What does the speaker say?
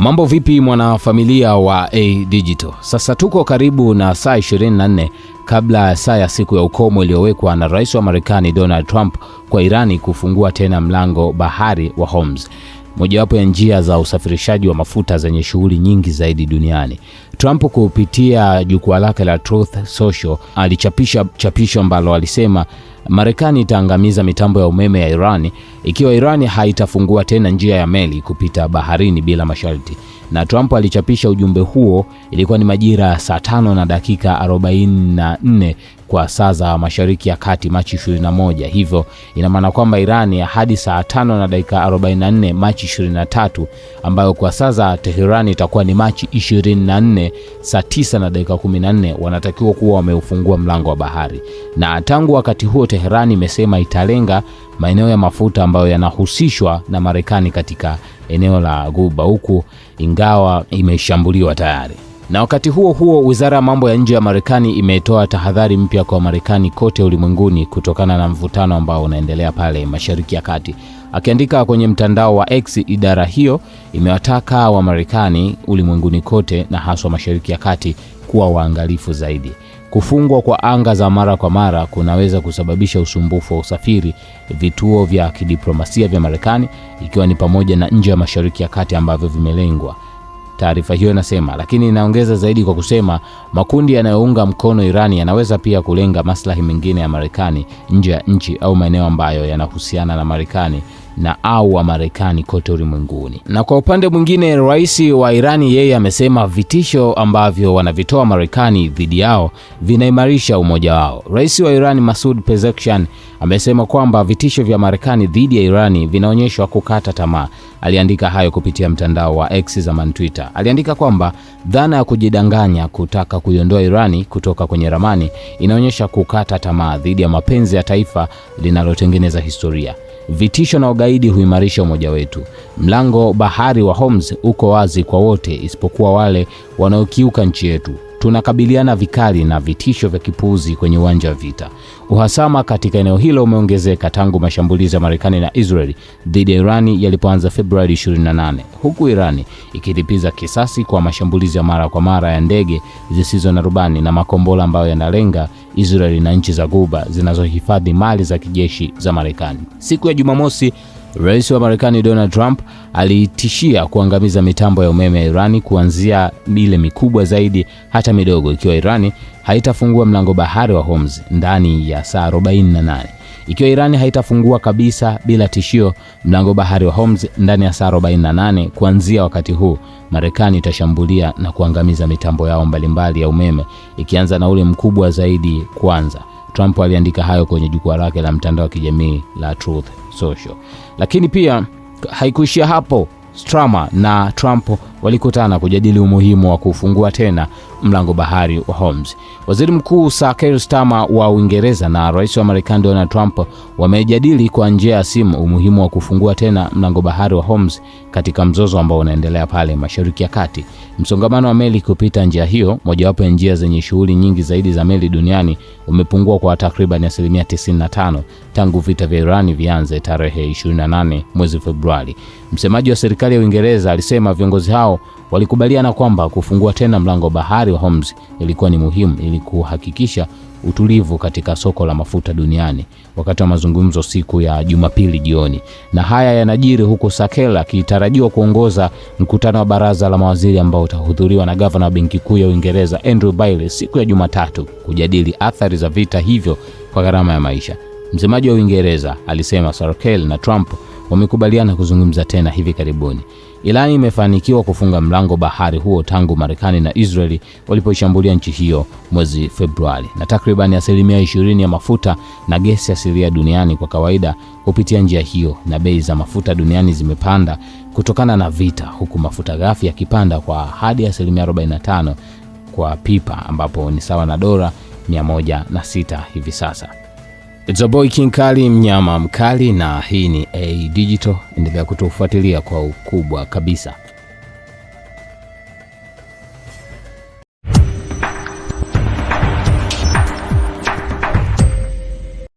Mambo vipi mwanafamilia wa A Digital? Sasa tuko karibu na saa 24 kabla ya saa ya siku ya ukomo iliyowekwa na Rais wa Marekani Donald Trump kwa Irani kufungua tena mlango bahari wa Hormuz, mojawapo ya njia za usafirishaji wa mafuta zenye shughuli nyingi zaidi duniani. Trump kupitia jukwaa lake la Truth Social alichapisha chapisho ambalo alisema Marekani itaangamiza mitambo ya umeme ya Irani ikiwa Irani haitafungua tena njia ya meli kupita baharini bila masharti. Na Trump alichapisha ujumbe huo, ilikuwa ni majira ya saa 5 na dakika 44 kwa saa za Mashariki ya Kati, Machi 21. Hivyo ina maana kwamba Irani hadi saa 5 na dakika 44 Machi 23, ambayo kwa saa za Tehran itakuwa ni Machi 24 saa 9 na dakika 14, wanatakiwa kuwa wameufungua mlango wa bahari. Na tangu wakati huo Tehran imesema italenga maeneo ya mafuta ambayo yanahusishwa na Marekani katika eneo la Ghuba, huku ingawa imeshambuliwa tayari. Na wakati huo huo, Wizara ya Mambo ya Nje ya Marekani imetoa tahadhari mpya kwa Marekani kote ulimwenguni kutokana na mvutano ambao unaendelea pale Mashariki ya Kati. Akiandika kwenye mtandao wa X, idara hiyo imewataka wa Marekani ulimwenguni kote na haswa Mashariki ya Kati kuwa waangalifu zaidi. Kufungwa kwa anga za mara kwa mara kunaweza kusababisha usumbufu wa usafiri, vituo vya kidiplomasia vya Marekani ikiwa ni pamoja na nje ya Mashariki ya Kati ambavyo vimelengwa. Taarifa hiyo inasema, lakini inaongeza zaidi kwa kusema makundi yanayounga mkono Irani yanaweza pia kulenga maslahi mengine ya Marekani nje ya nchi au maeneo ambayo yanahusiana na Marekani na au wa Marekani kote ulimwenguni. Na kwa upande mwingine, rais wa Irani yeye amesema vitisho ambavyo wanavitoa Marekani dhidi yao vinaimarisha umoja wao. Rais wa Irani Masoud Pezeshkian amesema kwamba vitisho vya Marekani dhidi ya Irani vinaonyesha kukata tamaa. Aliandika hayo kupitia mtandao wa X zamani Twitter. Aliandika kwamba dhana ya kujidanganya kutaka kuiondoa Irani kutoka kwenye ramani inaonyesha kukata tamaa dhidi ya mapenzi ya taifa linalotengeneza historia. Vitisho na ugaidi huimarisha umoja wetu. Mlango bahari wa Hormuz uko wazi kwa wote isipokuwa wale wanaokiuka nchi yetu. Tunakabiliana vikali na vitisho vya kipuuzi kwenye uwanja wa vita. Uhasama katika eneo hilo umeongezeka tangu mashambulizi ya Marekani na Israeli dhidi ya Irani yalipoanza Februari 28, huku Irani ikilipiza kisasi kwa mashambulizi ya mara kwa mara ya ndege zisizo na rubani na makombora ambayo yanalenga Israeli na nchi za Ghuba zinazohifadhi mali za kijeshi za Marekani. Siku ya Jumamosi, Rais wa Marekani Donald Trump alitishia kuangamiza mitambo ya umeme ya Irani, kuanzia ile mikubwa zaidi hata midogo, ikiwa Irani haitafungua mlango bahari wa Hormuz ndani ya saa 48. Ikiwa Irani haitafungua kabisa bila tishio mlango bahari wa Hormuz ndani ya saa 48, kuanzia wakati huu Marekani itashambulia na kuangamiza mitambo yao mbalimbali ya umeme, ikianza na ule mkubwa zaidi kwanza. Trump aliandika hayo kwenye jukwaa lake la mtandao wa kijamii la Truth Social. Lakini pia haikuishia hapo. Starmer na Trump walikutana kujadili umuhimu wa kufungua tena mlango bahari wa Hormuz. Waziri Mkuu Sir Keir Starmer wa Uingereza na Rais wa Marekani Donald Trump wamejadili kwa njia ya simu umuhimu wa kufungua tena mlango bahari wa Hormuz katika mzozo ambao unaendelea pale Mashariki ya Kati. Msongamano wa meli kupita njia hiyo, mojawapo ya njia zenye shughuli nyingi zaidi za meli duniani, umepungua kwa takriban 95% tangu vita vya Irani vianze tarehe 28 mwezi Februari. Msemaji wa serikali ya Uingereza alisema viongozi hao walikubaliana kwamba kufungua tena mlango bahari wa Hormuz ilikuwa ni muhimu ili kuhakikisha utulivu katika soko la mafuta duniani, wakati wa mazungumzo siku ya Jumapili jioni. Na haya yanajiri huko Sakela akitarajiwa kuongoza mkutano wa baraza la mawaziri ambao utahudhuriwa na gavana wa Benki Kuu ya Uingereza Andrew Bailey siku ya Jumatatu kujadili athari za vita hivyo kwa gharama ya maisha. Msemaji wa Uingereza alisema Sarkel na Trump wamekubaliana kuzungumza tena hivi karibuni. Irani imefanikiwa kufunga mlango bahari huo tangu Marekani na Israeli walipoishambulia nchi hiyo mwezi Februari, na takriban 20% ya mafuta na gesi asilia duniani kwa kawaida kupitia njia hiyo, na bei za mafuta duniani zimepanda kutokana na vita, huku mafuta ghafi yakipanda kwa hadi 45% kwa pipa, ambapo ni sawa na dola 106 hivi sasa. It's a boy King Kali, mnyama mkali, na hii ni A Digital. Endelea kutufuatilia kwa ukubwa kabisa.